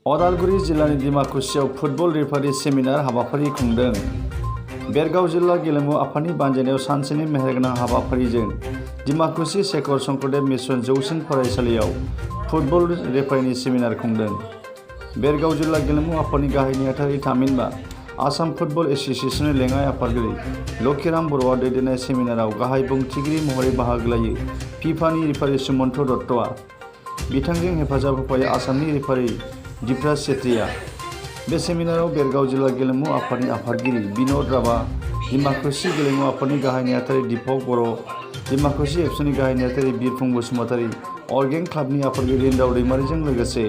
अदालगुरि जिल्लानि डिमाकुसियाव football referee seminar हाबाफारि खुंदों। बेरगाव जिल्ला गेलेमु आफादनि बानजायनायाव सानसेनि मेहेरगोनां हाबाफारिजों डिमाकुसि शेखर शंकरदेव मिशन जौसिन फरायसालियाव फुटबल रेफारिनि सेमिनार खुंदों। बेरगाव जिल्ला गेलेमु आफादनि गाहाय नेहाथारि थामहिनबा आसाम फुटबल एसोसिएशननि लेङाइ आफादगिरि लक्षिराम बर'आ दैदेननाय सेमिनाराव गाहाय बुंथिगिरि महरै बाहागो लायो फिफानि रेफारि सुमन्त दत्तआ। बिथांजों हेफाजाब होफायो आसामनि रेफारि दिपराज सेत्रीआ। बे सेमिनाराव बेरगाव जिल्ला गेलेमु आफादनि आफादगिरि बिन'द राभा, डिमाकुसि गेलेमु आफादनि गाहाय नेहाथारि दीपक बर', डिमाकुसि एबसुनि गाहाय नेहाथारि बिरफुं बसुमतारी, अर्गें क्लाबनि आफादगिरि रिन्दाव दैमारिजों लोगोसे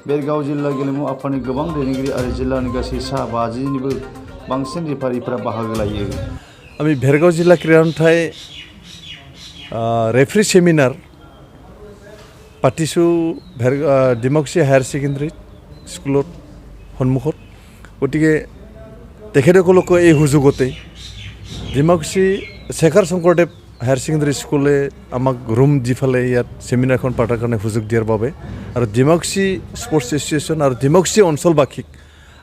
बेरगाव जिल्ला गेलेमु आफादनि गोबां दैदेनगिरि आरो जिल्लानि गासै सा 50निबो बांसिन रेफारिफोरा बाहागो लायो। আমি বেৰগাঁও জিলা ক্ৰীড়ান্থাই ৰেফাৰী সেমিনাৰ পাতিছোঁ ডিমাকুসি হায়াৰ ছেকেণ্ডেৰী স্কুলত সন্মুখত। গতিকে তেখেতসকলকো এই সুযোগতে ডিমাকুসি শেখৰ শংকৰদেৱ হায়াৰ ছেকেণ্ডেৰী স্কুলে আমাক ৰুম দি ফালে ইয়াত সেমিনাৰখন পতাৰ কাৰণে সুযোগ দিয়াৰ বাবে আৰু ডিমাকুসি স্পৰ্টছ এছ'চিয়েশ্যন আৰু ডিমাকুসি অঞ্চলবাসীক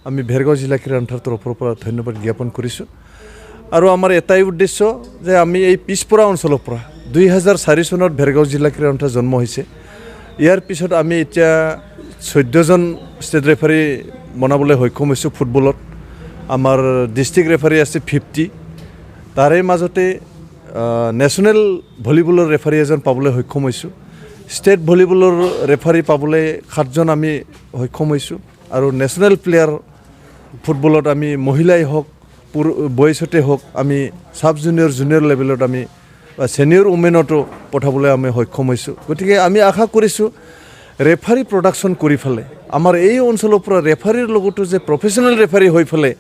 আমি বেৰগাঁও জিলা ক্ৰীড়ান্থাৰ তৰফৰ পৰা ধন্যবাদ জ্ঞাপন কৰিছোঁ। আৰু আমাৰ এটাই উদ্দেশ্য যে আমি এই পিছপৰা অঞ্চলৰ পৰা 2004 চনত বেৰগাঁও জিলা ক্ৰীড়ান্থা জন্ম হৈছে। ইয়াৰ পিছত আমি এতিয়া 14জন ষ্টেট ৰেফাৰী বনাবলৈ সক্ষম হৈছোঁ ফুটবলত। আমাৰ ডিষ্ট্ৰিক্ট ৰেফাৰী আছে 50। তাৰে মাজতে নেশ্যনেল ভলীবলৰ ৰেফাৰী এজন পাবলৈ সক্ষম হৈছোঁ। ষ্টেট ভলীবলৰ ৰেফাৰী পাবলৈ 7জন আমি সক্ষম হৈছোঁ। আৰু নেশ্যনেল প্লেয়াৰ ফুটবলত আমি মহিলাই হওক বয়সতে হওক আমি সাব জুনিয়ৰ জুনিয়ৰ লেভেলত আমি ছিনিয়ৰ উমেনতো পঠাবলৈ আমি সক্ষম হৈছোঁ। গতিকে আমি আশা কৰিছোঁ ৰেফাৰী প্ৰডাকশ্যন কৰি ফেলে আমাৰ এই অঞ্চলৰ পৰা ৰেফাৰীৰ লগতো যে প্ৰফেশ্যনেল ৰেফাৰী হৈ ফেলে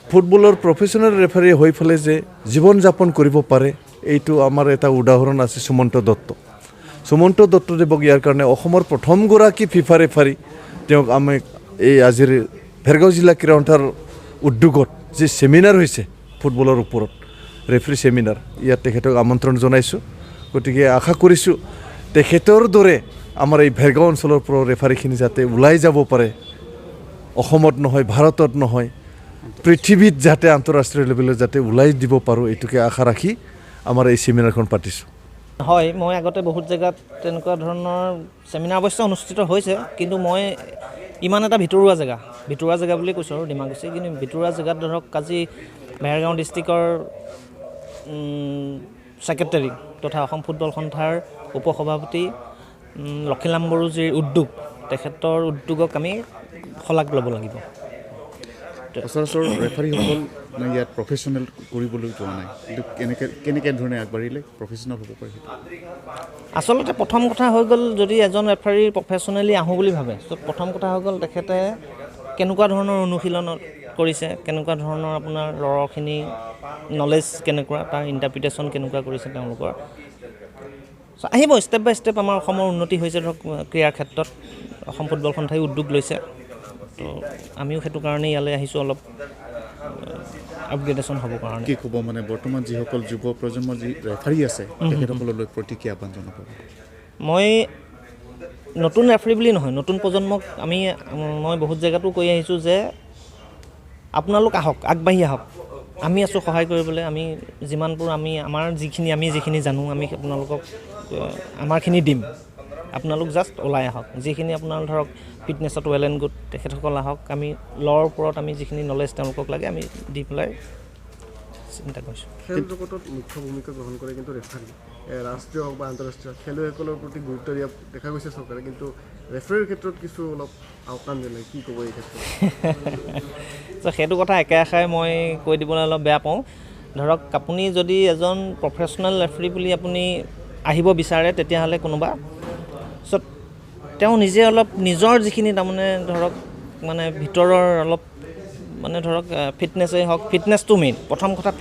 ফুটবলৰ প্ৰফেশ্যনেল ৰেফাৰী হৈ ফেলে যে জীৱন যাপন কৰিব পাৰে, এইটো আমাৰ এটা উদাহৰণ আছে সুমন্ত দত্ত। সুমন্ত দত্তদেৱক ইয়াৰ কাৰণে অসমৰ প্ৰথমগৰাকী ফিফা ৰেফাৰী, তেওঁক আমি এই আজিৰ বেৰগাঁও জিলা ক্ৰীড়ান্থাৰ উদ্যোগত যে সেমিনাৰ হৈছে ফুটবলৰ ওপৰত ৰেফাৰী সেমিনাৰ, ইয়াত তেখেতক আমন্ত্ৰণ জনাইছোঁ। গতিকে আশা কৰিছোঁ তেখেতৰ দৰে আমাৰ এই বেৰগাঁও অঞ্চলৰ পৰা ৰেফাৰীখিনি যাতে ওলাই যাব পাৰে, অসমত নহয় ভাৰতত নহয় পৃথিৱীত যাতে আন্তঃৰাষ্ট্ৰীয় লেভেলত যাতে ওলাই দিব পাৰোঁ, এইটোকে আশা ৰাখি আমাৰ এই সেমিনাৰখন পাতিছোঁ। হয়, মই আগতে বহুত জেগাত তেনেকুৱা ধৰণৰ সেমিনাৰ অৱশ্যে অনুষ্ঠিত হৈছে, কিন্তু মই ইমান এটা ভিতৰুৱা জেগা বুলি কৈছোঁ আৰু ডিমাকুসি, কিন্তু ভিতৰুৱা জেগাত ধৰক আজি বেৰগাঁও ডিষ্ট্ৰিক্টৰ ছেক্ৰেটাৰী তথা অসম ফুটবল সন্থাৰ উপসভাপতি লক্ষিৰাম বড়োজীৰ উদ্যোগ, তেখেতৰ উদ্যোগক আমি শলাগ ল'ব লাগিব। সচৰাচৰ ৰেফাৰীসকল ইয়াত প্ৰফেশ্যনেল কৰিবলৈ পোৱা নাই, কিন্তু কেনেকৈ ধৰণে আগবাঢ়িলে প্ৰফেশ্যনেল হ'ব পাৰে? আচলতে প্ৰথম কথা হৈ গ'ল, যদি এজন ৰেফাৰী প্ৰফেশ্যনেলি আহোঁ বুলি ভাবে, ত' প্ৰথম কথা হৈ গ'ল তেখেতে কেনেকুৱা ধৰণৰ অনুশীলন কৰিছে, কেনেকুৱা ধৰণৰ আপোনাৰ ল'ৰখিনি নলেজ কেনেকুৱা, তাৰ ইণ্টাৰপ্ৰিটেশ্যন কেনেকুৱা কৰিছে তেওঁলোকৰ। চ' আহিব ষ্টেপ বাই ষ্টেপ। আমাৰ অসমৰ উন্নতি হৈছে ধৰক ক্ৰীড়াৰ ক্ষেত্ৰত, অসম ফুটবল সন্থাই উদ্যোগ লৈছে, তো আমিও সেইটো কাৰণে ইয়ালৈ আহিছোঁ অলপ আপগ্ৰেডেশ্যন হ'ব কাৰণে। কি ক'ব মানে বৰ্তমান যিসকল যুৱ প্ৰজন্মৰ যি ৰেফাৰী আছে তেখেতসকললৈ প্ৰতিক্ৰিয়া আহ্বান জনাব? মই নতুন ৰেফাৰী বুলি নহয়, নতুন প্ৰজন্মক মই বহুত জেগাতো কৈ আহিছোঁ যে আপোনালোক আহক, আগবাঢ়ি আহক, আমি আছোঁ সহায় কৰিবলৈ। আমি যিমানবোৰ আমি যিখিনি জানো আমি আপোনালোকক আমাৰখিনি দিম, আপোনালোক জাষ্ট ওলাই আহক। যিখিনি আপোনাৰ ধৰক ফিটনেছত ৱেল এণ্ড গুড, তেখেতসকল আহক। আমি ল'ৰ ওপৰত আমি যিখিনি নলেজ তেওঁলোকক লাগে আমি দি পেলাই চিন্তা কৰিছোঁ। খেল জগতত মুখ্য ভূমিকা গ্ৰহণ কৰে কিন্তু ৰেফাৰী, ৰাষ্ট্ৰীয় হওক বা আন্তঃৰাষ্ট্ৰীয় খেলুৱৈসকলৰ প্ৰতি গুৰুত্ব দিয়া দেখা গৈছে চৰকাৰে, কিন্তু ৰেফাৰীৰ ক্ষেত্ৰত কিছু অলপ আওকাণ দিলে, কি ক'ব এই ক্ষেত্ৰত? ত' সেইটো কথা একেআষাৰে মই কৈ দিবলৈ অলপ বেয়া পাওঁ। ধৰক আপুনি যদি এজন প্ৰফেশ্যনেল ৰেফাৰী বুলি আপুনি আহিব বিচাৰে তেতিয়াহ'লে কোনোবা, চ' তেওঁ নিজে অলপ নিজৰ যিখিনি তাৰমানে ধৰক মানে ভিতৰৰ অলপ মানে ধৰক ফিটনেছেই হওক, ফিটনেছটো মেইন। প্ৰথম কথা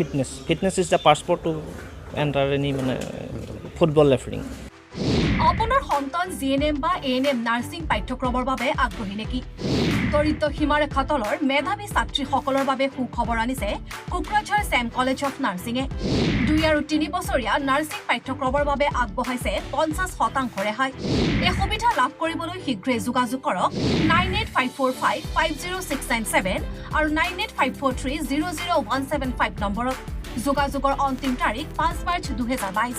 fitness is the passport to enter any মানে ফুটবল ৰেফাৰিং। আপোনাৰ সন্তান জিএনএম বা এএনএম নাৰ্ছিং পাঠ্যক্ৰমৰ বাবে আগ্ৰহী নেকি? দৰিদ্ৰ সীমাৰেখা তলৰ মেধাৱী ছাত্ৰীসকলৰ বাবে সুখবৰ আনিছে কোকৰাঝাৰ ছেম কলেজ অফ নাৰ্ছিঙে। 2 আৰু 3 বছৰীয়া নাৰ্ছিং পাঠ্যক্ৰমৰ বাবে আগবঢ়াইছে 50% ৰেহাই। এই সুবিধা লাভ কৰিবলৈ শীঘ্ৰেই যোগাযোগ কৰক 9854550697 আৰু 9854300175 নম্বৰত। যোগাযোগৰ অন্তিম তাৰিখ 5 মাৰ্চ 2022।